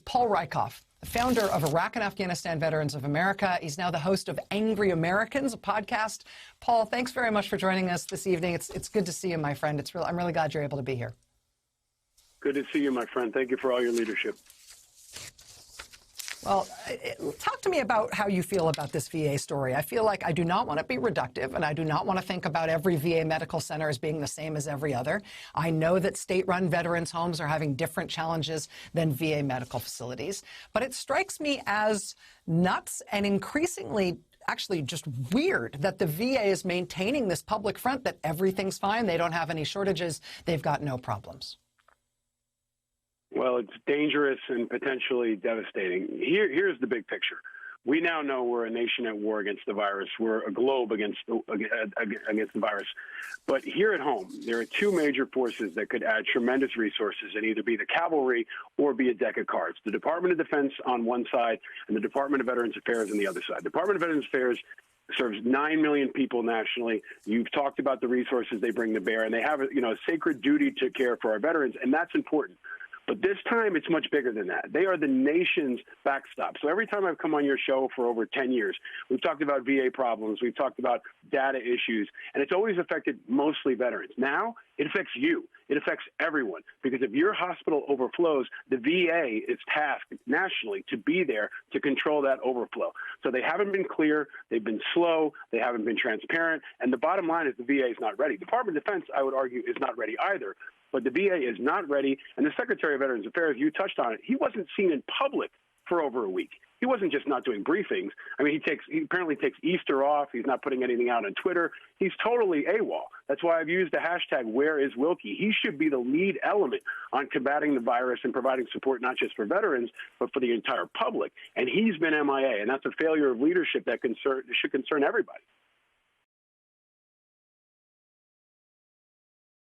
Paul Rieckhoff, the founder of Iraq and Afghanistan Veterans of America. He's now the host of Angry Americans, a podcast. Paul, thanks very much for joining us this evening. It's good to see you, my friend. I'm really glad you're able to be here. Good to see you, my friend. Thank you for all your leadership. Well, talk to me about how you feel about this VA story. I feel like I do not want to be reductive, and I do not want to think about every VA medical center as being the same as every other. I know that state-run veterans' homes are having different challenges than VA medical facilities, but it strikes me as nuts and increasingly actually just weird that the VA is maintaining this public front that everything's fine, they don't have any shortages, they've got no problems. Well, it's dangerous and potentially devastating. Here's the big picture. We now know we're a nation at war against the virus. We're a globe against the virus. But here at home, there are two major forces that could add tremendous resources and either be the cavalry or be a deck of cards. The Department of Defense on one side and the Department of Veterans Affairs on the other side. The Department of Veterans Affairs serves 9 million people nationally. You've talked about the resources they bring to bear, and they have a sacred duty to care for our veterans, and that's important. But this time, it's much bigger than that. They are the nation's backstop. So every time I've come on your show for over 10 years, we've talked about VA problems, we've talked about data issues, and it's always affected mostly veterans. Now, it affects you. It affects everyone. Because if your hospital overflows, the VA is tasked nationally to be there to control that overflow. So they haven't been clear, they've been slow, they haven't been transparent, and the bottom line is the VA is not ready. Department of Defense, I would argue, is not ready either. But the VA is not ready, and the Secretary of Veterans Affairs, you touched on it, he wasn't seen in public for over a week. He wasn't just not doing briefings. I mean, he apparently takes Easter off. He's not putting anything out on Twitter. He's totally AWOL. That's why I've used the hashtag #WhereIsWilkie. He should be the lead element on combating the virus and providing support not just for veterans, but for the entire public. And he's been MIA, and that's a failure of leadership that should concern everybody.